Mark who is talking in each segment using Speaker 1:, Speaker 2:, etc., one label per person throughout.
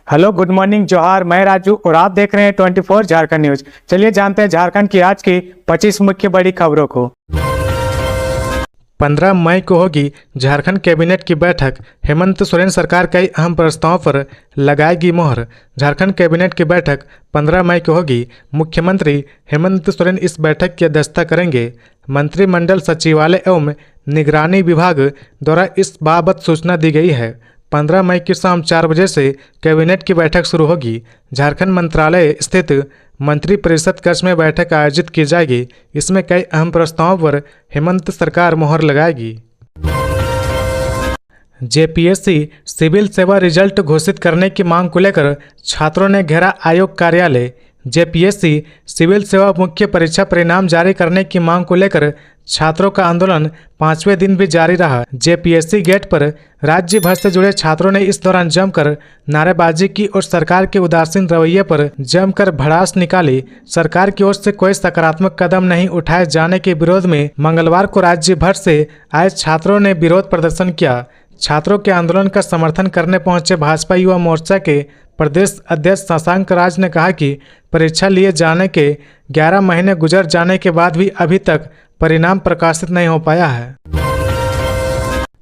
Speaker 1: Hello, good morning, जोहार। मैं राजू और आप देख रहे हैं 24 झारखंड न्यूज। चलिए जानते हैं झारखंड की आज की 25 मुख्य बड़ी खबरों को।
Speaker 2: 15 मई को होगी झारखंड कैबिनेट की बैठक। हेमंत सोरेन सरकार कई अहम प्रस्तावों पर लगाएगी मोहर। झारखंड कैबिनेट की बैठक 15 मई को होगी। मुख्यमंत्री हेमंत सोरेन इस बैठक की अध्यक्षता करेंगे। मंत्रिमंडल सचिवालय एवं निगरानी विभाग द्वारा इस बाबत सूचना दी गई है। 15 मई की शाम 4 बजे से कैबिनेट की बैठक शुरू होगी। झारखंड मंत्रालय स्थित मंत्रिपरिषद कक्ष में बैठक आयोजित की जाएगी। इसमें कई अहम प्रस्तावों पर हेमंत सरकार मोहर लगाएगी। जेपीएससी सिविल सेवा रिजल्ट घोषित करने की मांग को लेकर छात्रों ने घेरा आयोग कार्यालय। जेपीएससी सिविल सेवा मुख्य परीक्षा परिणाम जारी करने की मांग को लेकर छात्रों का आंदोलन 5वें दिन भी जारी रहा। जेपीएससी गेट पर राज्य भर से जुड़े छात्रों ने इस दौरान जमकर नारेबाजी की और सरकार के उदासीन रवैये पर जमकर भड़ास निकाली। सरकार की ओर से कोई सकारात्मक कदम नहीं उठाए जाने के विरोध में मंगलवार को राज्य भर से आए छात्रों ने विरोध प्रदर्शन किया। छात्रों के आंदोलन का समर्थन करने पहुंचे भाजपा युवा मोर्चा के प्रदेश अध्यक्ष शशांक राज ने कहा कि परीक्षा लिए जाने के 11 महीने गुजर जाने के बाद भी अभी तक परिणाम प्रकाशित नहीं हो पाया है।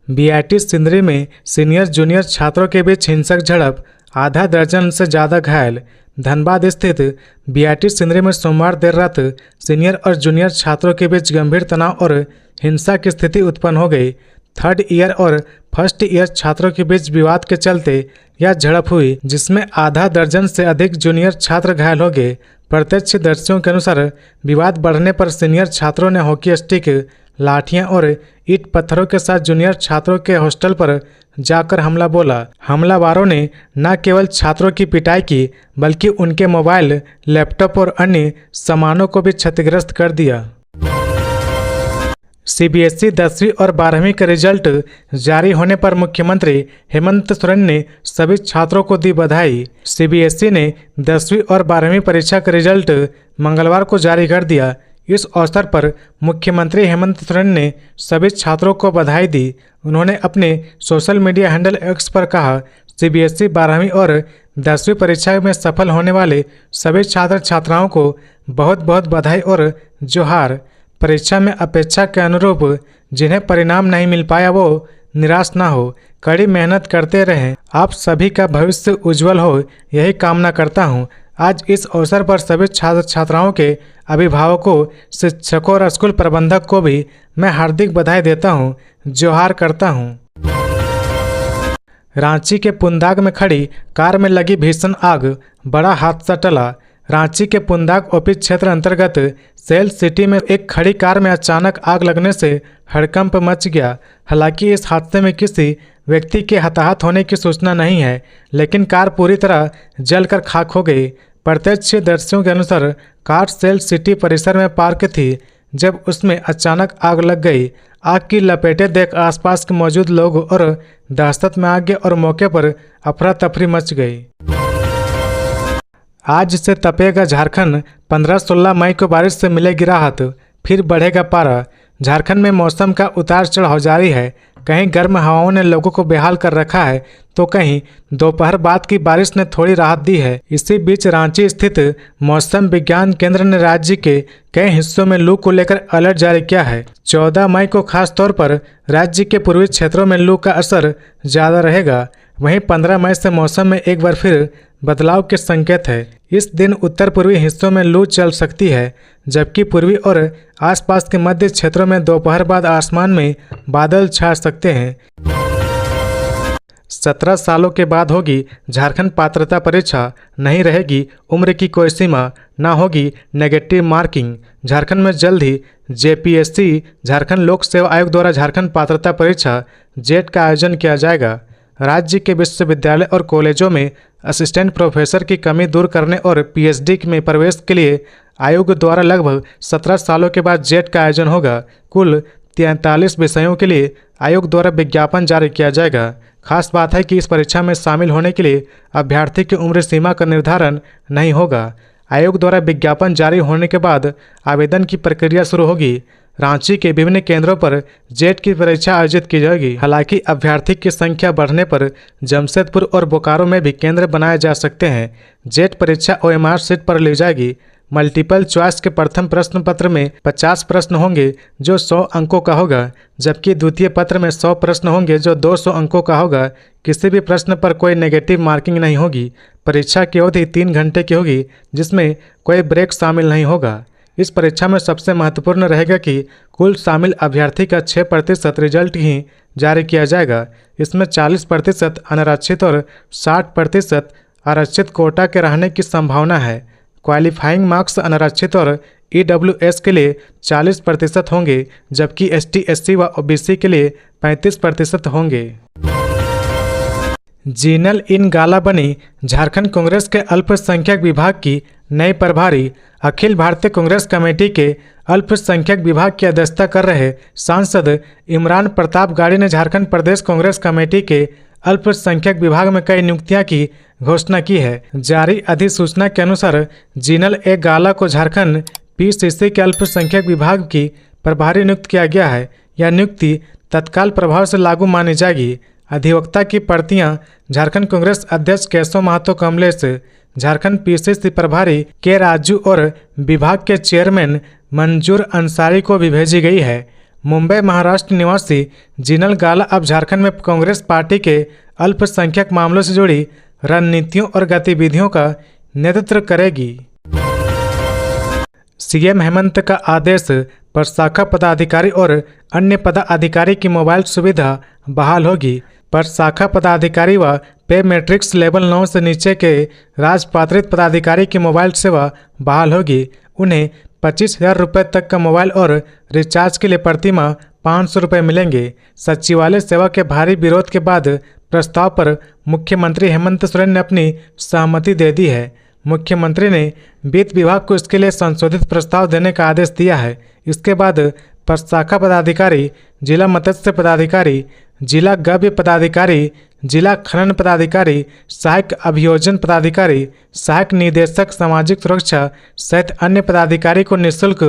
Speaker 2: बीआईटी सिंदरी में सीनियर जूनियर छात्रों के बीच हिंसक झड़प, आधा दर्जन से ज़्यादा घायल। धनबाद स्थित बीआईटी सिंदरी में सोमवार देर रात सीनियर और जूनियर छात्रों के बीच गंभीर तनाव और हिंसा की स्थिति उत्पन्न हो गई। 3rd ईयर और फर्स्ट ईयर छात्रों के बीच विवाद के चलते यह झड़प हुई, जिसमें आधा दर्जन से अधिक जूनियर छात्र घायल हो गए। प्रत्यक्षदर्शियों के अनुसार विवाद बढ़ने पर सीनियर छात्रों ने हॉकी स्टिक, लाठियां और ईंट पत्थरों के साथ जूनियर छात्रों के हॉस्टल पर जाकर हमला बोला। हमलावरों ने न केवल छात्रों की पिटाई की बल्कि उनके मोबाइल, लैपटॉप और अन्य सामानों को भी क्षतिग्रस्त कर दिया। सीबीएसई 10वीं और 12वीं का रिजल्ट जारी होने पर मुख्यमंत्री हेमंत सोरेन ने सभी छात्रों को दी बधाई। सीबीएसई ने 10वीं और 12वीं परीक्षा का रिजल्ट मंगलवार को जारी कर दिया। इस अवसर पर मुख्यमंत्री हेमंत सोरेन ने सभी छात्रों को बधाई दी। उन्होंने अपने सोशल मीडिया हैंडल एक्स पर कहा, सीबीएसई 12वीं और 10वीं परीक्षा में सफल होने वाले सभी छात्र छात्राओं को बहुत बहुत बधाई और जोहार। परीक्षा में अपेक्षा के अनुरूप जिन्हें परिणाम नहीं मिल पाया वो निराश ना हो, कड़ी मेहनत करते रहें। आप सभी का भविष्य उज्जवल हो, यही कामना करता हूं। आज इस अवसर पर सभी छात्र छात्राओं के अभिभावकों, शिक्षकों और स्कूल प्रबंधक को भी मैं हार्दिक बधाई देता हूं, जोहार करता हूं। रांची के पुंदाग में खड़ी कार में लगी भीषण आग, बड़ा हादसा टला। रांची के पुंदाग ओपी क्षेत्र अंतर्गत सेल सिटी में एक खड़ी कार में अचानक आग लगने से हड़कंप मच गया। हालांकि इस हादसे में किसी व्यक्ति के हताहत होने की सूचना नहीं है, लेकिन कार पूरी तरह जलकर खाक हो गई। प्रत्यक्षदर्शियों के अनुसार कार सेल सिटी परिसर में पार्क थी जब उसमें अचानक आग लग गई। आग की लपेटें देख आसपास के मौजूद लोग और दहशत में आ गए और मौके पर अफरा तफरी मच गई। आज से तपेगा झारखंड, 15-16 मई को बारिश से मिलेगी राहत, फिर बढ़ेगा पारा। झारखंड में मौसम का उतार चढ़ाव जारी है। कहीं गर्म हवाओं ने लोगों को बेहाल कर रखा है तो कहीं दोपहर बाद की बारिश ने थोड़ी राहत दी है। इसी बीच रांची स्थित मौसम विज्ञान केंद्र ने राज्य के कई हिस्सों में लू को लेकर अलर्ट जारी किया है। 14 मई को खास तौर पर राज्य के पूर्वी क्षेत्रों में लू का असर ज़्यादा रहेगा। वहीं 15 मई से मौसम में एक बार फिर बदलाव के संकेत है। इस दिन उत्तर पूर्वी हिस्सों में लू चल सकती है, जबकि पूर्वी और आसपास के मध्य क्षेत्रों में दोपहर बाद आसमान में बादल छा सकते हैं। 17 सालों के बाद होगी झारखंड पात्रता परीक्षा, नहीं रहेगी उम्र की कोई सीमा, ना होगी नेगेटिव मार्किंग। झारखंड में जल्द ही जेपीएससी झारखंड लोक सेवा आयोग द्वारा झारखंड पात्रता परीक्षा जेट का आयोजन किया जाएगा। राज्य के विश्वविद्यालय और कॉलेजों में असिस्टेंट प्रोफेसर की कमी दूर करने और पीएचडी में प्रवेश के लिए आयोग द्वारा लगभग 17 सालों के बाद जेट का आयोजन होगा। कुल 43 विषयों के लिए आयोग द्वारा विज्ञापन जारी किया जाएगा। खास बात है कि इस परीक्षा में शामिल होने के लिए अभ्यर्थी की उम्र सीमा का निर्धारण नहीं होगा। आयोग द्वारा विज्ञापन जारी होने के बाद आवेदन की प्रक्रिया शुरू होगी। रांची के विभिन्न केंद्रों पर जेट की परीक्षा आयोजित की जाएगी। हालांकि अभ्यर्थी की संख्या बढ़ने पर जमशेदपुर और बोकारो में भी केंद्र बनाए जा सकते हैं। जेट परीक्षा OMR सीट पर ली जाएगी। मल्टीपल चॉइस के प्रथम प्रश्न पत्र में 50 प्रश्न होंगे जो 100 अंकों का होगा, जबकि द्वितीय पत्र में 100 प्रश्न होंगे जो 200 अंकों का होगा। किसी भी प्रश्न पर कोई नेगेटिव मार्किंग नहीं होगी। परीक्षा की अवधि 3 घंटे की होगी, जिसमें कोई ब्रेक शामिल नहीं होगा। इस परीक्षा में सबसे महत्वपूर्ण रहेगा कि कुल शामिल अभ्यर्थी का 6% रिजल्ट ही जारी किया जाएगा। इसमें 40% अनारक्षित और 60% आरक्षित कोटा के रहने की संभावना है। क्वालिफाइंग मार्क्स अनारक्षित और EWS के लिए 40% होंगे, जबकि ST, SC व OBC के लिए 35% होंगे। जीनल इन गाला बनी झारखंड कांग्रेस के अल्पसंख्यक विभाग की नई प्रभारी। अखिल भारतीय कांग्रेस कमेटी के अल्पसंख्यक विभाग की अध्यक्षता कर रहे सांसद इमरान प्रताप गाड़ी ने झारखंड प्रदेश कांग्रेस कमेटी के अल्पसंख्यक विभाग में कई नियुक्तियां की घोषणा की है। जारी अधिसूचना के अनुसार जीनल ए गाला को झारखंड PCC के अल्पसंख्यक विभाग की प्रभारी नियुक्त किया गया है। यह नियुक्ति तत्काल प्रभाव से लागू मानी जाएगी। अधिवक्ता की प्रतियां झारखंड कांग्रेस अध्यक्ष केशव महतो कमलेश, झारखंड PCC प्रभारी के राजू और विभाग के चेयरमैन मंजूर अंसारी को भी भेजी गई है। मुंबई महाराष्ट्र निवासी जीनल गाला अब झारखंड में कांग्रेस पार्टी के अल्पसंख्यक मामलों से जुड़ी रणनीतियों और गतिविधियों का नेतृत्व करेगी। CM हेमंत का आदेश पर शाखा पदाधिकारी और अन्य पदाधिकारी की मोबाइल सुविधा बहाल होगी। पर शाखा पदाधिकारी व पे मैट्रिक्स लेवल 9 से नीचे के राजपात्रित पदाधिकारी की मोबाइल सेवा बहाल होगी। उन्हें 25,000 रुपये तक का मोबाइल और रिचार्ज के लिए प्रतिमाह 500 रुपये मिलेंगे। सचिवालय सेवा के भारी विरोध के बाद प्रस्ताव पर मुख्यमंत्री हेमंत सोरेन ने अपनी सहमति दे दी है। मुख्यमंत्री ने वित्त विभाग को इसके लिए संशोधित प्रस्ताव देने का आदेश दिया है। इसके बाद प्रशाखा पदाधिकारी, जिला मत्स्य पदाधिकारी, जिला गव्य पदाधिकारी, जिला खनन पदाधिकारी, सहायक अभियोजन पदाधिकारी, सहायक निदेशक सामाजिक सुरक्षा सहित अन्य पदाधिकारी को निःशुल्क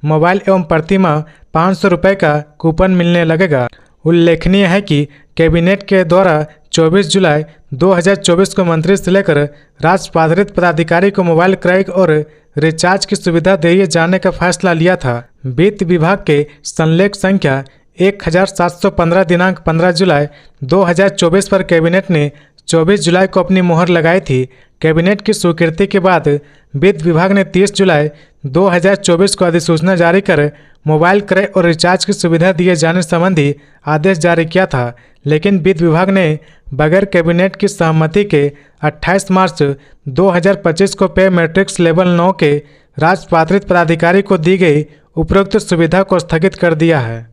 Speaker 2: मोबाइल एवं प्रतिमाह 500 रुपये का कूपन मिलने लगेगा। उल्लेखनीय है कि कैबिनेट के द्वारा 24 जुलाई 2024 को मंत्री से लेकर राजपात्रित पदाधिकारी को मोबाइल क्रय और रिचार्ज की सुविधा दिए जाने का फैसला लिया था। वित्त विभाग के संलेख संख्या 1715 दिनांक 15 जुलाई 2024 पर कैबिनेट ने 24 जुलाई को अपनी मोहर लगाई थी। कैबिनेट की स्वीकृति के बाद वित्त विभाग ने 30 जुलाई 2024 को अधिसूचना जारी कर मोबाइल क्रय और रिचार्ज की सुविधा दिए जाने संबंधी आदेश जारी किया था, लेकिन वित्त विभाग ने बगैर कैबिनेट की सहमति के 28 मार्च 2025 को पे मैट्रिक्स लेवल 9 के राजपात्रित पदाधिकारी को दी गई उपरोक्त सुविधा को स्थगित कर दिया है।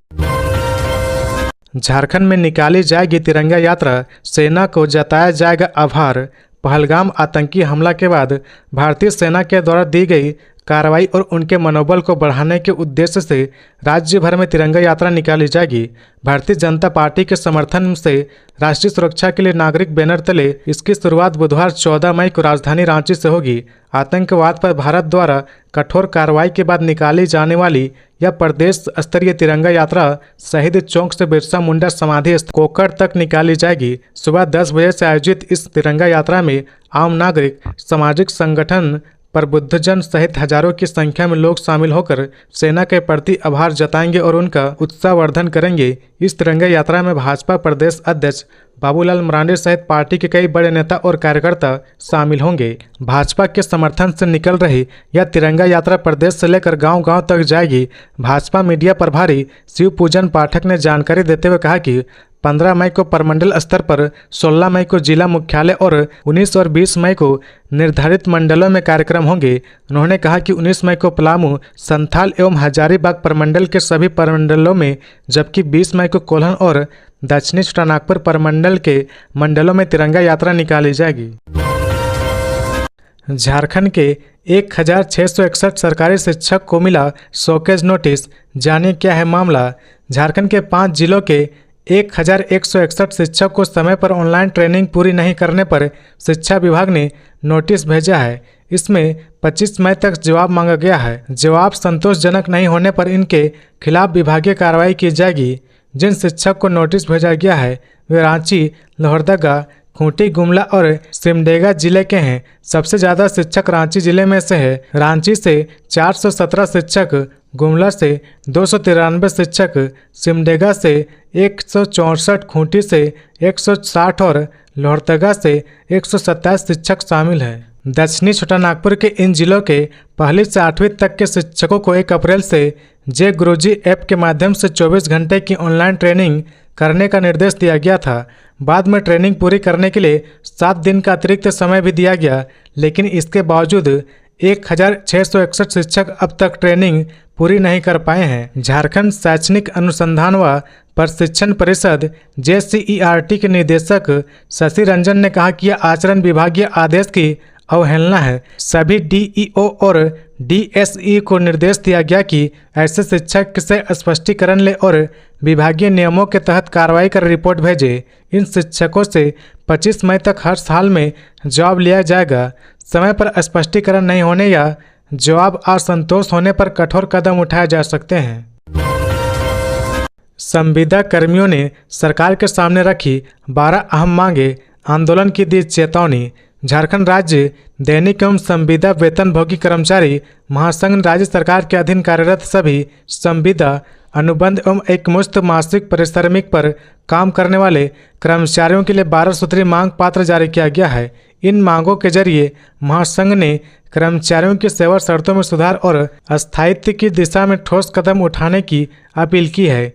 Speaker 2: झारखंड में निकाली जाएगी तिरंगा यात्रा, सेना को जताया जाएगा आभार। पहलगाम आतंकी हमला के बाद भारतीय सेना के द्वारा दी गई कार्रवाई और उनके मनोबल को बढ़ाने के उद्देश्य से राज्य भर में तिरंगा यात्रा निकाली जाएगी। भारतीय जनता पार्टी के समर्थन से राष्ट्रीय सुरक्षा के लिए नागरिक बैनर तले इसकी शुरुआत बुधवार 14 मई को राजधानी रांची से होगी। आतंकवाद पर भारत द्वारा कठोर कार्रवाई के बाद निकाली जाने वाली यह प्रदेश स्तरीय तिरंगा यात्रा शहीद चौक से बिरसा मुंडा समाधि कोकर तक निकाली जाएगी। सुबह 10 बजे से आयोजित इस तिरंगा यात्रा में आम नागरिक, सामाजिक संगठन, प्रबुद्धजन सहित हजारों की संख्या में लोग शामिल होकर सेना के प्रति आभार जताएंगे और उनका उत्साहवर्धन करेंगे। इस तिरंगा यात्रा में भाजपा प्रदेश अध्यक्ष बाबूलाल मरांडी सहित पार्टी के कई बड़े नेता और कार्यकर्ता शामिल होंगे। भाजपा के समर्थन से निकल रही यह तिरंगा यात्रा प्रदेश से लेकर गांव-गांव तक जाएगी। भाजपा मीडिया प्रभारी शिव पूजन पाठक ने जानकारी देते हुए कहा कि 15 मई को प्रमंडल स्तर पर, 16 मई को जिला मुख्यालय और 19 और 20 मई को निर्धारित मंडलों में कार्यक्रम होंगे। उन्होंने कहा कि 19 मई को पलामू, संथाल एवं हजारीबाग प्रमंडल के सभी प्रमंडलों में, जबकि 20 मई को कोल्हन और दक्षिणी छोटानागपुर प्रमंडल के मंडलों में तिरंगा यात्रा निकाली जाएगी। झारखंड के 1661 सरकारी शिक्षक को मिला शोकेज नोटिस, जानिए क्या है मामला। झारखंड के 5 जिलों के 1161 शिक्षक को समय पर ऑनलाइन ट्रेनिंग पूरी नहीं करने पर शिक्षा विभाग ने नोटिस भेजा है। इसमें 25 मई तक जवाब मांगा गया है। जवाब संतोषजनक नहीं होने पर इनके खिलाफ विभागीय कार्रवाई की जाएगी। जिन शिक्षक को नोटिस भेजा गया है वे रांची, लोहरदगा, खूंटी, गुमला और सिमडेगा जिले के हैं। सबसे ज़्यादा शिक्षक रांची जिले में से है। रांची से 417 शिक्षक, गुमला से 293 शिक्षक, सिमडेगा से 164, खूंटी से 160 और लोहरदगा से 127 शिक्षक शामिल हैं। दक्षिणी छोटानागपुर के इन जिलों के पहली से 8वीं तक के शिक्षकों को 1 अप्रैल से जे गुरुजी ऐप के माध्यम से 24 घंटे की ऑनलाइन ट्रेनिंग करने का निर्देश दिया गया था। बाद में ट्रेनिंग पूरी करने के लिए 7 दिन का अतिरिक्त समय भी दिया गया, लेकिन इसके बावजूद 1661 शिक्षक अब तक ट्रेनिंग पूरी नहीं कर पाए हैं। झारखंड शैक्षणिक अनुसंधान व प्रशिक्षण परिषद JCERT के निदेशक शशि रंजन ने कहा कि यह आचरण विभागीय आदेश की अवहेलना है। सभी DEO और DSE को निर्देश दिया गया कि ऐसे शिक्षक से स्पष्टीकरण ले और विभागीय नियमों के तहत कार्रवाई कर रिपोर्ट भेजे। इन शिक्षकों से 25 मई तक हर साल में जवाब लिया जाएगा। समय पर स्पष्टीकरण नहीं होने या जवाब असंतोष होने पर कठोर कदम उठाए जा सकते हैं। संविदा कर्मियों ने सरकार के सामने रखी 12 अहम मांगे, आंदोलन की दी चेतावनी। झारखंड राज्य दैनिक एवं संविदा वेतनभोगी कर्मचारी महासंघ ने राज्य सरकार के अधीन कार्यरत सभी संविदा, अनुबंध एवं एकमुश्त मासिक परिश्रमिक पर काम करने वाले कर्मचारियों के लिए 12 सूत्री मांग पत्र जारी किया गया है। इन मांगों के जरिए महासंघ ने कर्मचारियों की सेवा शर्तों में सुधार और स्थायित्व की दिशा में ठोस कदम उठाने की अपील की है।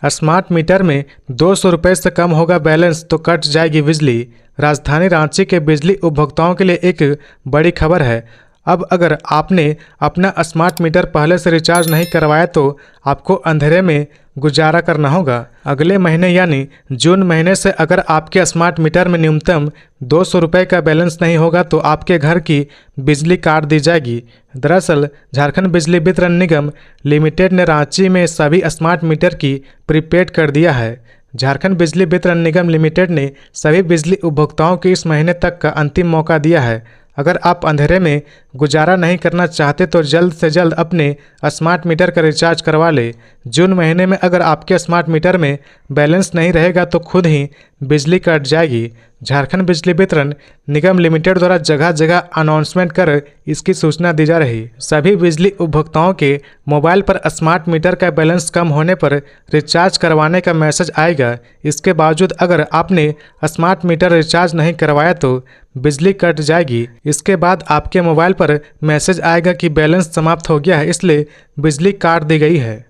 Speaker 2: स्मार्ट मीटर में 200 रुपये से कम होगा बैलेंस तो कट जाएगी बिजली। राजधानी रांची के बिजली उपभोक्ताओं के लिए एक बड़ी खबर है। अब अगर आपने अपना स्मार्ट मीटर पहले से रिचार्ज नहीं करवाया तो आपको अंधेरे में गुजारा करना होगा। अगले महीने यानी जून महीने से अगर आपके स्मार्ट मीटर में न्यूनतम 200 रुपये का बैलेंस नहीं होगा तो आपके घर की बिजली काट दी जाएगी। दरअसल झारखंड बिजली वितरण निगम लिमिटेड ने रांची में सभी स्मार्ट मीटर की प्रीपेड कर दिया है। झारखंड बिजली वितरण निगम लिमिटेड ने सभी बिजली उपभोक्ताओं को इस महीने तक का अंतिम मौका दिया है। अगर आप अंधेरे में गुजारा नहीं करना चाहते तो जल्द से जल्द अपने स्मार्ट मीटर का रिचार्ज करवा ले। जून महीने में अगर आपके स्मार्ट मीटर में बैलेंस नहीं रहेगा तो खुद ही बिजली कट जाएगी। झारखंड बिजली वितरण निगम लिमिटेड द्वारा जगह जगह अनाउंसमेंट कर इसकी सूचना दी जा रही। सभी बिजली उपभोक्ताओं के मोबाइल पर स्मार्ट मीटर का बैलेंस कम होने पर रिचार्ज करवाने का मैसेज आएगा। इसके बावजूद अगर आपने स्मार्ट मीटर रिचार्ज नहीं करवाया तो बिजली कट जाएगी। इसके बाद आपके मोबाइल पर मैसेज आएगा कि बैलेंस समाप्त हो गया है, इसलिए बिजली काट दी गई है।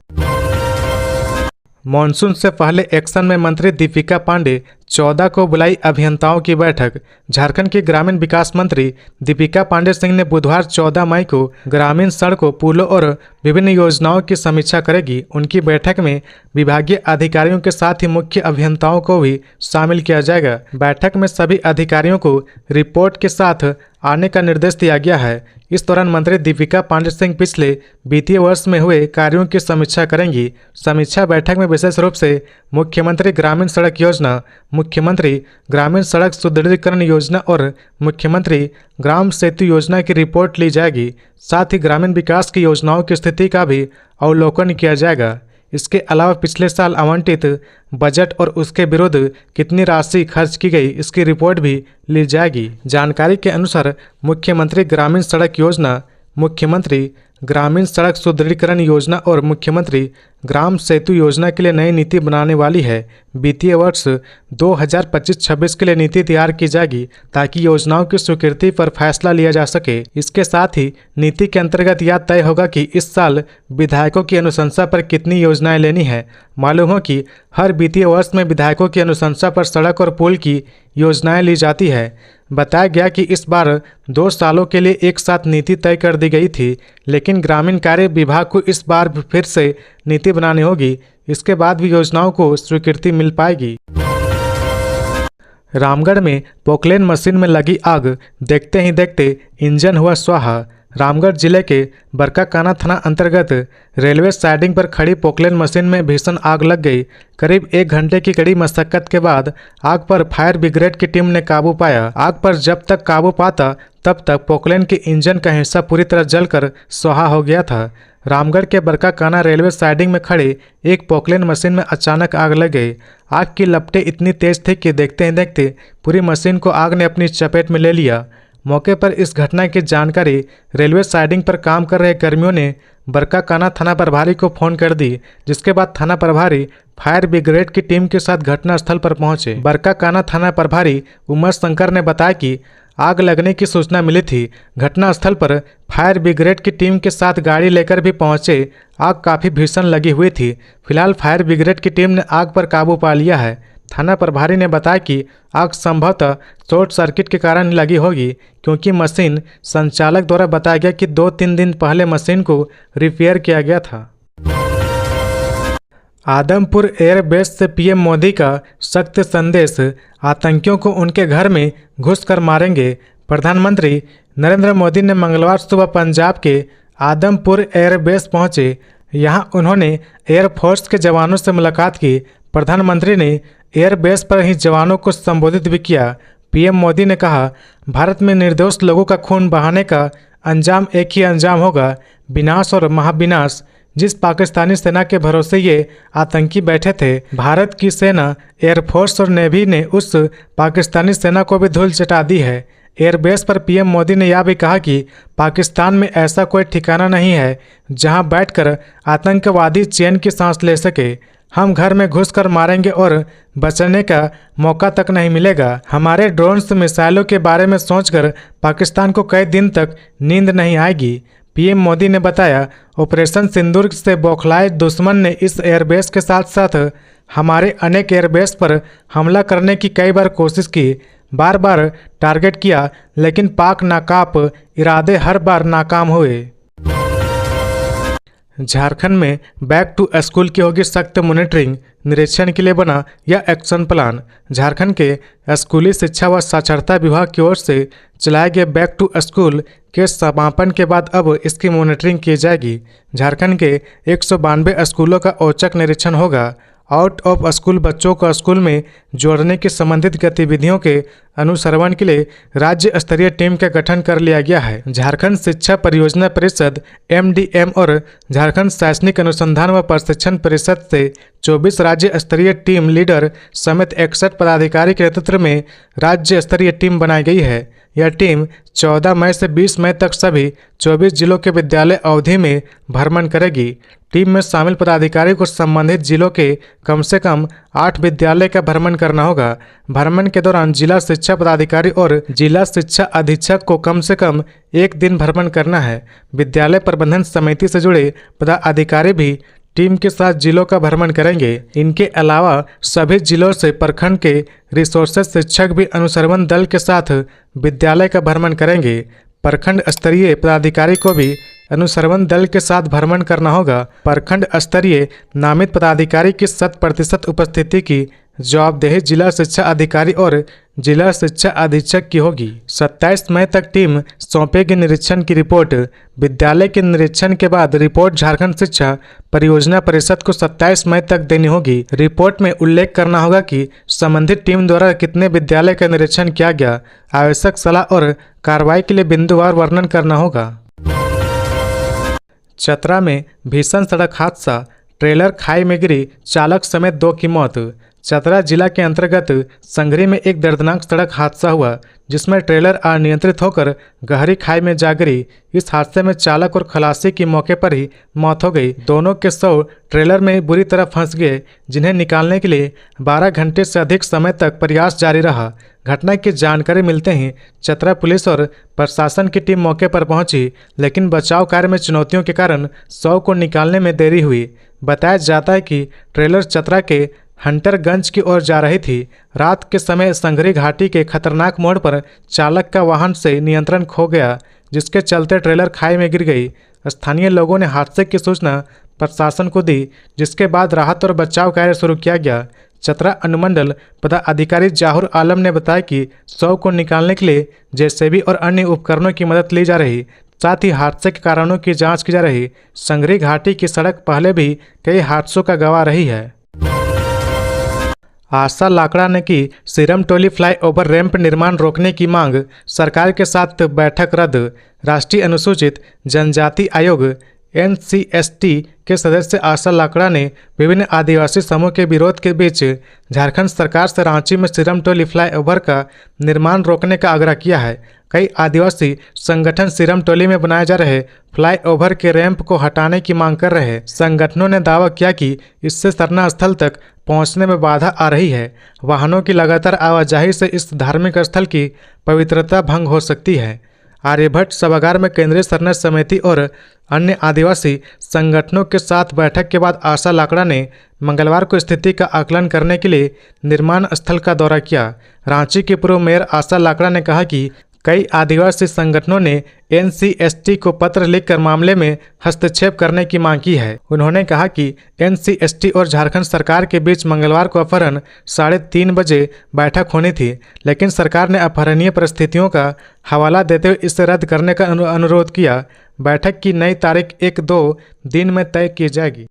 Speaker 2: मॉनसून से पहले एक्शन में मंत्री दीपिका पांडे 14 को बुलाई अभियंताओं की बैठक। झारखंड के ग्रामीण विकास मंत्री दीपिका पांडे सिंह ने बुधवार 14 मई को ग्रामीण सड़कों, पुलों और विभिन्न योजनाओं की समीक्षा करेगी। उनकी बैठक में विभागीय अधिकारियों के साथ ही मुख्य अभियंताओं को भी शामिल किया जाएगा। बैठक में सभी अधिकारियों को रिपोर्ट के साथ आने का निर्देश दिया गया है। इस दौरान मंत्री दीपिका पांडे सिंह पिछले वित्तीय वर्ष में हुए कार्यों की समीक्षा करेंगी। समीक्षा बैठक में विशेष रूप से मुख्यमंत्री ग्रामीण सड़क योजना, मुख्यमंत्री ग्रामीण सड़क सुदृढ़ीकरण योजना और मुख्यमंत्री ग्राम सेतु योजना की रिपोर्ट ली जाएगी। साथ ही ग्रामीण विकास की योजनाओं की स्थिति का भी अवलोकन किया जाएगा। इसके अलावा पिछले साल आवंटित बजट और उसके विरुद्ध कितनी राशि खर्च की गई इसकी रिपोर्ट भी ली जाएगी। जानकारी के अनुसार मुख्यमंत्री ग्रामीण सड़क योजना, मुख्यमंत्री ग्रामीण सड़क सुदृढ़ीकरण योजना और मुख्यमंत्री ग्राम सेतु योजना के लिए नई नीति बनाने वाली है। वित्तीय वर्ष 2025-26 के लिए नीति तैयार की जाएगी ताकि योजनाओं की स्वीकृति पर फैसला लिया जा सके। इसके साथ ही नीति के अंतर्गत यह तय होगा कि इस साल विधायकों की अनुशंसा पर कितनी योजनाएं लेनी है। मालूम हो कि हर वित्तीय वर्ष में विधायकों की अनुशंसा पर सड़क और पुल की योजनाएं ली जाती है। बताया गया कि इस बार 2 सालों के लिए एक साथ नीति तय कर दी गई थी, लेकिन ग्रामीण कार्य विभाग को इस बार फिर से नीति बनानी होगी। इसके बाद भी योजनाओं को स्वीकृति मिल पाएगी। रामगढ़ में पोकलेन मशीन में लगी आग, देखते ही देखते इंजन हुआ स्वाहा। रामगढ़ जिले के बरकाकाना थाना अंतर्गत रेलवे साइडिंग पर खड़ी पोकलेन मशीन में भीषण आग लग गई। करीब 1 घंटे की कड़ी मशक्कत के बाद आग पर फायर ब्रिगेड की टीम ने काबू पाया। आग पर जब तक काबू पाता तब तक पोकलेन के इंजन का हिस्सा पूरी तरह जलकर स्वाहा हो गया था। रामगढ़ के बरकाकाना रेलवे साइडिंग में खड़े एक पोकलेन मशीन में अचानक आग लग गई। आग की लपटें इतनी तेज थी कि देखते ही देखते पूरी मशीन को आग ने अपनी चपेट में ले लिया। मौके पर इस घटना की जानकारी रेलवे साइडिंग पर काम कर रहे कर्मियों ने बरकाकाना थाना प्रभारी को फोन कर दी, जिसके बाद थाना प्रभारी फायर ब्रिगेड की टीम के साथ घटनास्थल पर पहुंचे। बरकाकाना थाना प्रभारी उमर शंकर ने बताया कि आग लगने की सूचना मिली थी। घटनास्थल पर फायर ब्रिगेड की टीम के साथ गाड़ी लेकर भी पहुंचे। आग काफ़ी भीषण लगी हुई थी। फिलहाल फायर ब्रिगेड की टीम ने आग पर काबू पा लिया है। थाना प्रभारी ने बताया कि आग संभवतः शॉर्ट सर्किट के कारण लगी होगी, क्योंकि मशीन संचालक द्वारा बताया गया कि 2-3 दिन पहले मशीन को रिपेयर किया गया था। आदमपुर एयरबेस से पीएम मोदी का सख्त संदेश, आतंकियों को उनके घर में घुसकर मारेंगे। प्रधानमंत्री नरेंद्र मोदी ने मंगलवार सुबह पंजाब के आदमपुर एयरबेस पहुंचे। यहां उन्होंने एयरफोर्स के जवानों से मुलाकात की। प्रधानमंत्री ने एयरबेस पर ही जवानों को संबोधित भी किया। पीएम मोदी ने कहा, भारत में निर्दोष लोगों का खून बहाने का अंजाम एक ही अंजाम होगा, विनाश और महाविनाश। जिस पाकिस्तानी सेना के भरोसे ये आतंकी बैठे थे, भारत की सेना, एयरफोर्स और नेवी ने उस पाकिस्तानी सेना को भी धूल चटा दी है। एयरबेस पर पीएम मोदी ने यह भी कहा कि पाकिस्तान में ऐसा कोई ठिकाना नहीं है जहां बैठकर आतंकवादी चैन की सांस ले सके। हम घर में घुसकर मारेंगे और बचने का मौका तक नहीं मिलेगा। हमारे ड्रोन्स मिसाइलों के बारे में सोचकर पाकिस्तान को कई दिन तक नींद नहीं आएगी। पीएम मोदी ने बताया, ऑपरेशन सिंदूर से बौखलाए दुश्मन ने इस एयरबेस के साथ साथ हमारे अनेक एयरबेस पर हमला करने की कई बार कोशिश की, बार बार टारगेट किया, लेकिन पाक नाकाप इरादे हर बार नाकाम हुए। झारखंड में बैक टू स्कूल की होगी सख्त मॉनिटरिंग, निरीक्षण के लिए बना यह एक्शन प्लान। झारखंड के स्कूली शिक्षा व साक्षरता विभाग की ओर से चलाए गए बैक टू स्कूल के समापन के बाद अब इसकी मॉनिटरिंग की जाएगी। झारखंड के 192 स्कूलों का औचक निरीक्षण होगा। आउट ऑफ स्कूल बच्चों को स्कूल में जोड़ने की संबंधित गतिविधियों के अनुश्रवण के लिए राज्य स्तरीय टीम का गठन कर लिया गया है। झारखंड शिक्षा परियोजना परिषद MDM और झारखंड शैक्षणिक अनुसंधान व प्रशिक्षण परिषद से 24 राज्य स्तरीय टीम लीडर समेत 61 पदाधिकारी के नेतृत्व में राज्य स्तरीय टीम बनाई गई है। यह टीम 14 मई से 20 मई तक सभी 24 जिलों के विद्यालय अवधि में भ्रमण करेगी। टीम में शामिल पदाधिकारी को संबंधित जिलों के कम से कम 8 विद्यालय का भ्रमण करना होगा। भ्रमण के दौरान जिला शिक्षा पदाधिकारी और जिला शिक्षा अधीक्षक को कम से कम 1 दिन भ्रमण करना है। विद्यालय प्रबंधन समिति से जुड़े पदाधिकारी भी टीम के साथ जिलों का भ्रमण करेंगे। इनके अलावा सभी जिलों से प्रखंड के रिसोर्सेज शिक्षक भी अनुश्रवण दल के साथ विद्यालय का भ्रमण करेंगे। प्रखंड स्तरीय पदाधिकारी को भी अनुश्रवण दल के साथ भ्रमण करना होगा। प्रखंड स्तरीय नामित पदाधिकारी की 100% उपस्थिति की जवाबदेही जिला शिक्षा अधिकारी और जिला शिक्षा अधीक्षक की होगी। 27 मई तक टीम सौंपेगी निरीक्षण की रिपोर्ट। विद्यालय के निरीक्षण के बाद रिपोर्ट झारखंड शिक्षा परियोजना परिषद को 27 मई तक देनी होगी। रिपोर्ट में उल्लेख करना होगा कि संबंधित टीम द्वारा कितने विद्यालय का निरीक्षण किया गया। आवश्यक सलाह और कार्रवाई के लिए बिंदुवार वर्णन करना होगा। चतरा में भीषण सड़क हादसा, ट्रेलर खाई में गिरी, चालक समेत 2 की मौत। चतरा जिला के अंतर्गत संघरी में एक दर्दनाक सड़क हादसा हुआ, जिसमें ट्रेलर अनियंत्रित होकर गहरी खाई में जा गिरी। इस हादसे में चालक और खलासी की मौके पर ही मौत हो गई। दोनों के शव ट्रेलर में बुरी तरह फंस गए, जिन्हें निकालने के लिए 12 घंटे से अधिक समय तक प्रयास जारी रहा। घटना की जानकारी मिलते ही चतरा पुलिस और प्रशासन की टीम मौके पर पहुंची, लेकिन बचाव कार्य में चुनौतियों के कारण शव को निकालने में देरी हुई। बताया जाता है कि ट्रेलर चतरा के हंटरगंज की ओर जा रही थी। रात के समय संघरी घाटी के खतरनाक मोड़ पर चालक का वाहन से नियंत्रण खो गया, जिसके चलते ट्रेलर खाई में गिर गई। स्थानीय लोगों ने हादसे की सूचना प्रशासन को दी, जिसके बाद राहत और बचाव कार्य शुरू किया गया। चतरा अनुमंडल पदाधिकारी जाहुर आलम ने बताया कि शव को निकालने के लिए जेसीबी और अन्य उपकरणों की मदद ली जा रही। साथ ही हादसे के कारणों की जांच की जा रही। संगरी घाटी की सड़क पहले भी कई हादसों का गवाह रही है। आशा लाकड़ा ने की सिरमटोली फ्लाईओवर रैंप निर्माण रोकने की मांग, सरकार के साथ बैठक रद्द। राष्ट्रीय अनुसूचित जनजाति आयोग NCST के सदस्य आशा लाकड़ा ने विभिन्न आदिवासी समूह के विरोध के बीच झारखंड सरकार से रांची में सिरमटोली फ्लाईओवर का निर्माण रोकने का आग्रह किया है। कई आदिवासी संगठन सिरमटोली में बनाए जा रहे फ्लाईओवर के रैंप को हटाने की मांग कर रहे हैं। संगठनों ने दावा किया कि इससे सरना स्थल तक पहुंचने में बाधा आ रही है। वाहनों की लगातार आवाजाही से इस धार्मिक स्थल की पवित्रता भंग हो सकती है। आर्यभट्ट सभागार में केंद्रीय सरना समिति और अन्य आदिवासी संगठनों के साथ बैठक के बाद आशा लाकड़ा ने मंगलवार को स्थिति का आकलन करने के लिए निर्माण स्थल का दौरा किया। रांची के पूर्व मेयर आशा लाकड़ा ने कहा कि कई आदिवासी संगठनों ने NCST को पत्र लिखकर मामले में हस्तक्षेप करने की मांग की है। उन्होंने कहा कि NCST और झारखंड सरकार के बीच मंगलवार को अपहरण 3:30 बजे बैठक होनी थी, लेकिन सरकार ने अपहरणीय परिस्थितियों का हवाला देते हुए इसे रद्द करने का अनुरोध किया। बैठक की नई तारीख 1-2 दिन में तय की जाएगी।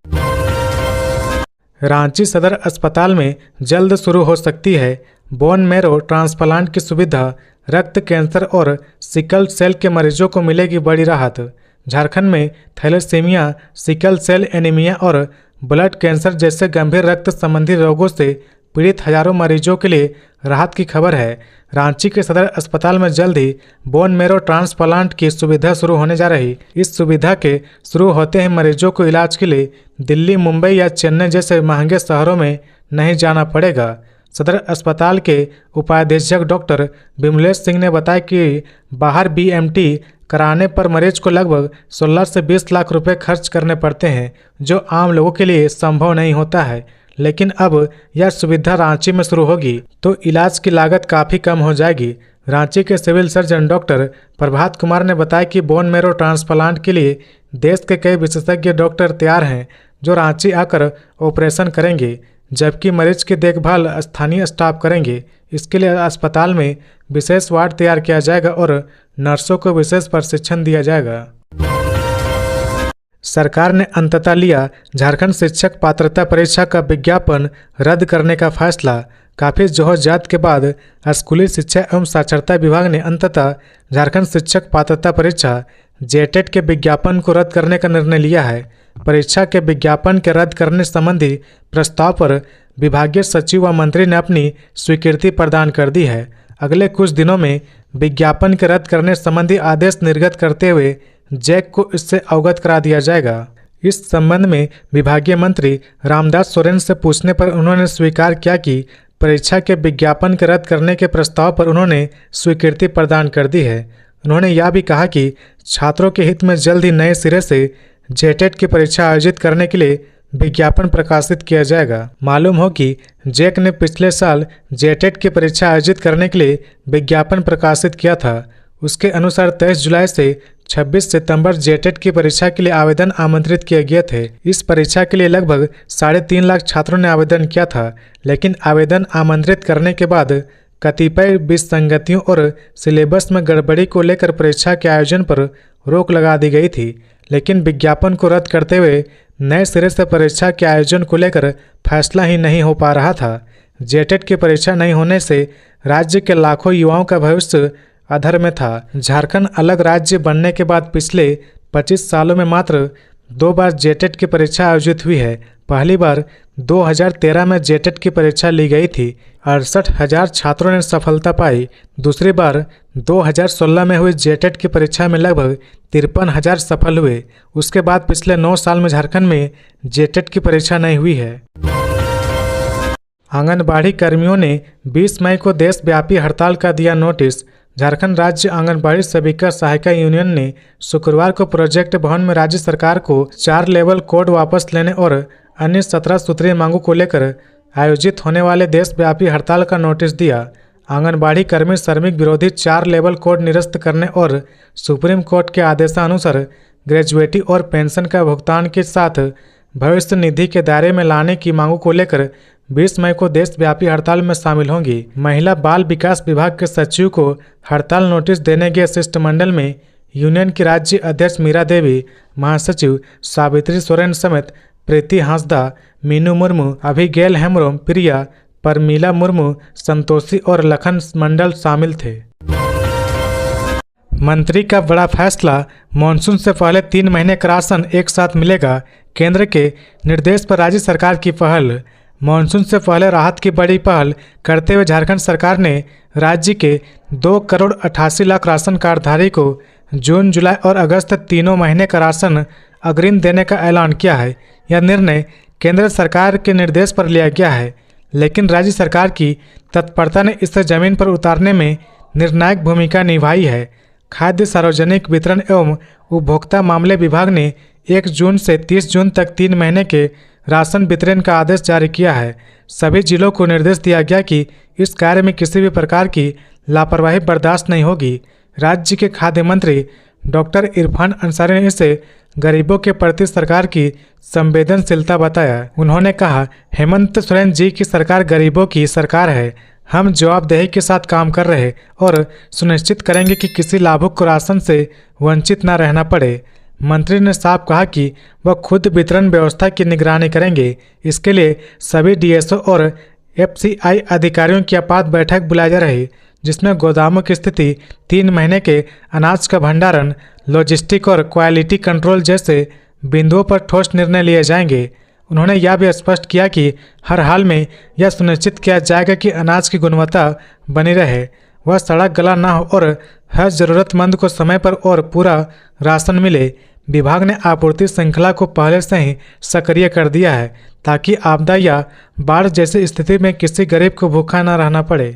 Speaker 2: रांची सदर अस्पताल में जल्द शुरू हो सकती है बोन मैरो ट्रांसप्लांट की सुविधा। रक्त कैंसर और सिकल सेल के मरीजों को मिलेगी बड़ी राहत। झारखंड में थैलेसीमिया, सिकल सेल एनीमिया और ब्लड कैंसर जैसे गंभीर रक्त संबंधी रोगों से पीड़ित हजारों मरीजों के लिए राहत की खबर है। रांची के सदर अस्पताल में जल्द ही बोन मैरो ट्रांसप्लांट की सुविधा शुरू होने जा रही। इस सुविधा के शुरू होते ही मरीजों को इलाज के लिए दिल्ली, मुंबई या चेन्नई जैसे महंगे शहरों में नहीं जाना पड़ेगा। सदर अस्पताल के उपाधीक्षक डॉक्टर विमलेश सिंह ने बताया कि बाहर BMT कराने पर मरीज को लगभग 16 से 20 लाख रुपए खर्च करने पड़ते हैं, जो आम लोगों के लिए संभव नहीं होता है। लेकिन अब यह सुविधा रांची में शुरू होगी तो इलाज की लागत काफ़ी कम हो जाएगी। रांची के civil surgeon doctor Prabhat Kumar ने बताया कि बोन मैरो ट्रांसप्लांट के लिए देश के कई विशेषज्ञ डॉक्टर तैयार हैं, जो रांची आकर ऑपरेशन करेंगे, जबकि मरीज की देखभाल स्थानीय स्टाफ करेंगे। इसके लिए अस्पताल में विशेष वार्ड तैयार किया जाएगा और नर्सों को विशेष प्रशिक्षण दिया जाएगा। सरकार ने अंततः लिया झारखंड शिक्षक पात्रता परीक्षा का विज्ञापन रद्द करने का फैसला। काफ़ी जहद के बाद स्कूली शिक्षा एवं साक्षरता विभाग ने अंततः झारखंड शिक्षक पात्रता परीक्षा JTET के विज्ञापन को रद्द करने का निर्णय लिया है। परीक्षा के विज्ञापन के रद्द करने संबंधी प्रस्ताव पर विभागीय सचिव व मंत्री ने अपनी स्वीकृति प्रदान कर दी है। अगले कुछ दिनों में विज्ञापन के रद्द करने संबंधी आदेश निर्गत करते हुए जैक को इससे अवगत करा दिया जाएगा। इस संबंध में विभागीय मंत्री रामदास सोरेन से पूछने पर उन्होंने स्वीकार किया कि परीक्षा के विज्ञापन के रद्द करने के प्रस्ताव पर उन्होंने स्वीकृति प्रदान कर दी है। उन्होंने यह भी कहा कि छात्रों के हित में जल्द ही नए सिरे से JTET की परीक्षा आयोजित करने के लिए विज्ञापन प्रकाशित किया जाएगा। मालूम हो कि जैक ने पिछले साल JTET की परीक्षा आयोजित करने के लिए विज्ञापन प्रकाशित किया था। उसके अनुसार 23 जुलाई से 26 सितंबर JTET की परीक्षा के लिए आवेदन आमंत्रित किए गए थे। इस परीक्षा के लिए लगभग 3.5 लाख छात्रों ने आवेदन किया था, लेकिन आवेदन आमंत्रित करने के बाद कतिपय विसंगतियों और सिलेबस में गड़बड़ी को लेकर परीक्षा के आयोजन पर रोक लगा दी गई थी। लेकिन विज्ञापन को रद्द करते हुए नए सिरे से परीक्षा के आयोजन को लेकर फैसला ही नहीं हो पा रहा था। JTET की परीक्षा नहीं होने से राज्य के लाखों युवाओं का भविष्य अधर में था। झारखंड अलग राज्य बनने के बाद पिछले 25 सालों में मात्र 2 बार JTET की परीक्षा आयोजित हुई है। पहली बार 2013 में JTET की परीक्षा ली गई थी। 68,000 छात्रों ने सफलता पाई। दूसरी बार 2016 में हुई JTET की परीक्षा में लगभग 53,000 सफल हुए। उसके बाद पिछले 9 साल में झारखंड में JTET की परीक्षा नहीं हुई है। आंगनबाड़ी कर्मियों ने 20 मई को देशव्यापी हड़ताल का दिया नोटिस। झारखंड राज्य आंगनबाड़ी सेविका सहायिका यूनियन ने शुक्रवार को प्रोजेक्ट भवन में राज्य सरकार को 4 लेवल कोड वापस लेने और अन्य 17 सूत्रीय मांगों को लेकर आयोजित होने वाले देशव्यापी हड़ताल का नोटिस दिया। आंगनबाड़ी कर्मी श्रमिक विरोधी 4 लेवल कोड निरस्त करने और सुप्रीम कोर्ट के आदेशानुसार ग्रेजुएटी और पेंशन का भुगतान के साथ भविष्य निधि के दायरे में लाने की मांगों को लेकर 20 मई को देशव्यापी हड़ताल में शामिल होंगी। महिला बाल विकास विभाग के सचिव को हड़ताल नोटिस देने गए शिष्टमंडल में यूनियन की राज्य अध्यक्ष मीरा देवी, महासचिव सावित्री सोरेन समेत प्रीति हांसदा, मीनू मुर्मू, अभिगेल हेम्ब्रोम, प्रिया, परमीला मुर्मू, संतोषी और लखन मंडल शामिल थे। मंत्री का बड़ा फैसला, मानसून से पहले 3 महीने का राशन एक साथ मिलेगा। केंद्र के निर्देश पर राज्य सरकार की पहल। मानसून से पहले राहत की बड़ी पहल करते हुए झारखंड सरकार ने राज्य के 2,88,00,000 राशन कार्डधारी को जून, जुलाई और अगस्त तीनों महीने का राशन अग्रिम देने का ऐलान किया है। यह निर्णय केंद्र सरकार के निर्देश पर लिया गया है, लेकिन राज्य सरकार की तत्परता ने इसे जमीन पर उतारने में निर्णायक भूमिका निभाई है। खाद्य सार्वजनिक वितरण एवं उपभोक्ता मामले विभाग ने 1 जून से 30 जून तक 3 महीने के राशन वितरण का आदेश जारी किया है। सभी जिलों को निर्देश दिया गया कि इस कार्य में किसी भी प्रकार की लापरवाही बर्दाश्त नहीं होगी। राज्य के खाद्य मंत्री डॉक्टर इरफान अंसारी ने इसे गरीबों के प्रति सरकार की संवेदनशीलता बताया। उन्होंने कहा, हेमंत सोरेन जी की सरकार गरीबों की सरकार है। हम जवाबदेही के साथ काम कर रहे और सुनिश्चित करेंगे कि किसी लाभुक को राशन से वंचित न रहना पड़े। मंत्री ने साफ कहा कि वह खुद वितरण व्यवस्था की निगरानी करेंगे। इसके लिए सभी डीएसओ और एफसीआई अधिकारियों की आपात बैठक बुलाई जा रही, जिसमें गोदामों की स्थिति, 3 महीने के अनाज का भंडारण, लॉजिस्टिक और क्वालिटी कंट्रोल जैसे बिंदुओं पर ठोस निर्णय लिए जाएंगे। उन्होंने यह भी स्पष्ट किया कि हर हाल में यह सुनिश्चित किया जाएगा कि अनाज की गुणवत्ता बनी रहे, वह सड़क गला न हो और हर जरूरतमंद को समय पर और पूरा राशन मिले। विभाग ने आपूर्ति श्रृंखला को पहले से ही सक्रिय कर दिया है ताकि आपदा या बाढ़ जैसी स्थिति में किसी गरीब को भूखा न रहना पड़े।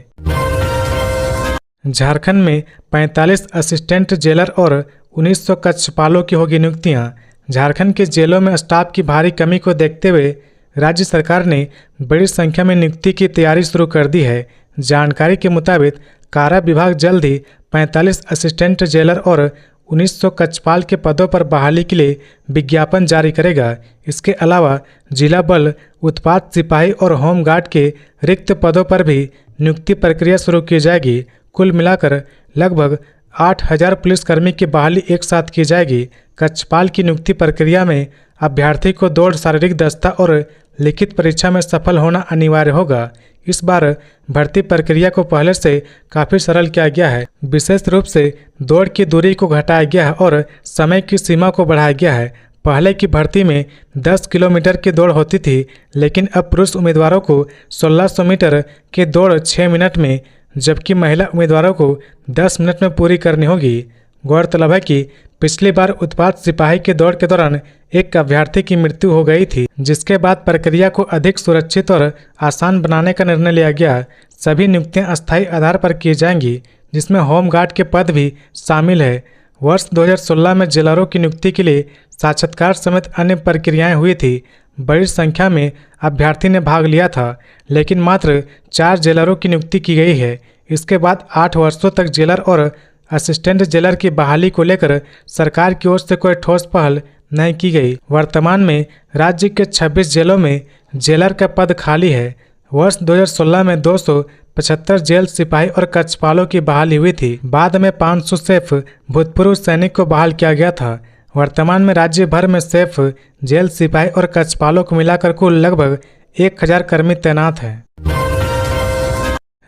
Speaker 2: झारखंड में 45 असिस्टेंट जेलर और 1900 कक्षपालों की होगी नियुक्तियां। झारखंड के जेलों में स्टाफ की भारी कमी को देखते हुए राज्य सरकार ने बड़ी संख्या में नियुक्ति की तैयारी शुरू कर दी है। जानकारी के मुताबिक कारा विभाग जल्द ही 45 असिस्टेंट जेलर और 1900 कक्षपाल के पदों पर बहाली के लिए विज्ञापन जारी करेगा। इसके अलावा जिला बल, उत्पाद सिपाही और होमगार्ड के रिक्त पदों पर भी नियुक्ति प्रक्रिया शुरू की जाएगी। कुल मिलाकर लगभग 8,000 पुलिसकर्मी की बहाली एक साथ की जाएगी। कक्षपाल की नियुक्ति प्रक्रिया में अभ्यर्थी को दौड़, शारीरिक दक्षता और लिखित परीक्षा में सफल होना अनिवार्य होगा। इस बार भर्ती प्रक्रिया को पहले से काफ़ी सरल किया गया है। विशेष रूप से दौड़ की दूरी को घटाया गया है और समय की सीमा को बढ़ाया गया है। पहले की भर्ती में 10 किलोमीटर की दौड़ होती थी, लेकिन अब पुरुष उम्मीदवारों को 1600 मीटर की दौड़ 6 मिनट में, जबकि महिला उम्मीदवारों को 10 मिनट में पूरी करनी होगी। गौरतलब है कि पिछली बार उत्पाद सिपाही की दौड़ के दौरान एक अभ्यर्थी की मृत्यु हो गई थी, जिसके बाद प्रक्रिया को अधिक सुरक्षित और आसान बनाने का निर्णय लिया गया। सभी नियुक्तियां अस्थायी आधार पर की जाएंगी, जिसमें होमगार्ड के पद भी शामिल है। वर्ष 2016 में जेलरों की नियुक्ति के लिए साक्षात्कार समेत अन्य प्रक्रियाएं हुई थी। बड़ी संख्या में अभ्यर्थी ने भाग लिया था, लेकिन मात्र 4 जेलरों की नियुक्ति की गई है। इसके बाद 8 वर्षों तक जेलर और असिस्टेंट जेलर की बहाली को लेकर सरकार की ओर से कोई ठोस पहल नहीं की गई। वर्तमान में राज्य के 26 जेलों में जेलर का पद खाली है। वर्ष 2016 में 275 जेल सिपाही और कक्षपालों की बहाली हुई थी। बाद में 500 सेफ भूतपूर्व सैनिक को बहाल किया गया था। वर्तमान में राज्य भर में सेफ, जेल सिपाही और कक्षपालों को मिलाकर कुल लगभग 1000 कर्मी तैनात हैं।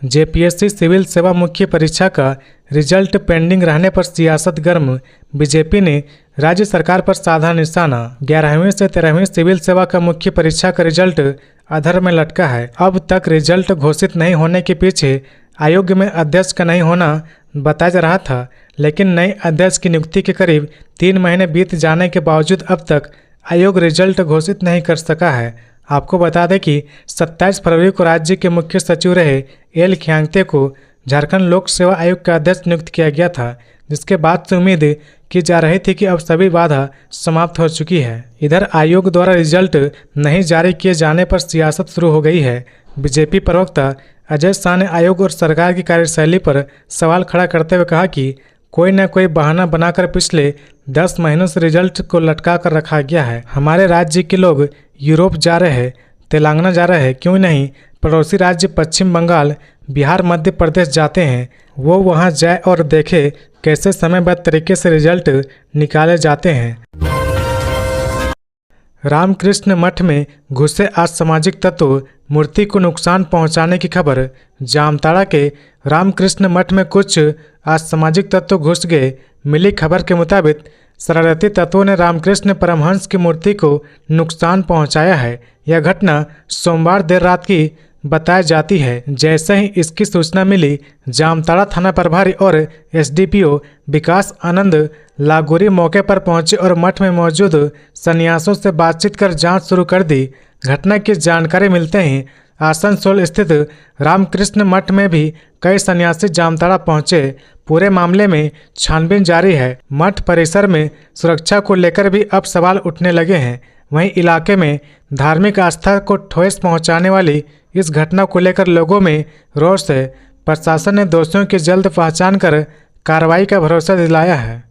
Speaker 2: जेपीएससी सिविल सेवा मुख्य परीक्षा का रिजल्ट पेंडिंग रहने पर सियासत गर्म। बीजेपी ने राज्य सरकार पर साधा निशाना। 11वीं से 13वीं सिविल सेवा का मुख्य परीक्षा का रिजल्ट अधर में लटका है। अब तक रिजल्ट घोषित नहीं होने के पीछे आयोग में अध्यक्ष का नहीं होना बताया जा रहा था, लेकिन नए अध्यक्ष की नियुक्ति के करीब 3 महीने बीत जाने के बावजूद अब तक आयोग रिजल्ट घोषित नहीं कर सका है। आपको बता दें कि 27 फरवरी को राज्य के मुख्य सचिव रहे एल खियांगते को झारखंड लोक सेवा आयोग का अध्यक्ष नियुक्त किया गया था, जिसके बाद से उम्मीद की जा रही थी कि अब सभी बाधा समाप्त हो चुकी है। इधर आयोग द्वारा रिजल्ट नहीं जारी किए जाने पर सियासत शुरू हो गई है। बीजेपी प्रवक्ता अजय शाह ने आयोग और सरकार की कार्यशैली पर सवाल खड़ा करते हुए कहा कि कोई न कोई बहाना बनाकर पिछले 10 महीनों से रिजल्ट को लटका कर रखा गया है। हमारे राज्य के लोग यूरोप जा रहे हैं, तेलंगाना जा रहे हैं, क्यों नहीं पड़ोसी राज्य पश्चिम बंगाल, बिहार, मध्य प्रदेश जाते हैं, वो वहां जाए और देखे कैसे समयबद्ध तरीके से रिजल्ट निकाले जाते हैं। रामकृष्ण मठ में घुसे असामाजिक तत्व, मूर्ति को नुकसान पहुंचाने की खबर। जामताड़ा के रामकृष्ण मठ में कुछ असामाजिक तत्व घुस गए। मिली खबर के मुताबिक शरारती तत्वों ने रामकृष्ण परमहंस की मूर्ति को नुकसान पहुंचाया है। यह घटना सोमवार देर रात की बताई जाती है। जैसे ही इसकी सूचना मिली, जामताड़ा थाना प्रभारी और एसडीपीओ विकास आनंद लागोरी मौके पर पहुंचे और मठ में मौजूद सन्यासियों से बातचीत कर जांच शुरू कर दी। घटना की जानकारी मिलते ही आसनसोल स्थित रामकृष्ण मठ में भी कई सन्यासी जामताड़ा पहुंचे। पूरे मामले में छानबीन जारी है। मठ परिसर में सुरक्षा को लेकर भी अब सवाल उठने लगे हैं। वहीं इलाके में धार्मिक आस्था को ठेस पहुंचाने वाली इस घटना को लेकर लोगों में रोष है। प्रशासन ने दोषियों की जल्द पहचान कर कार्रवाई का भरोसा दिलाया है।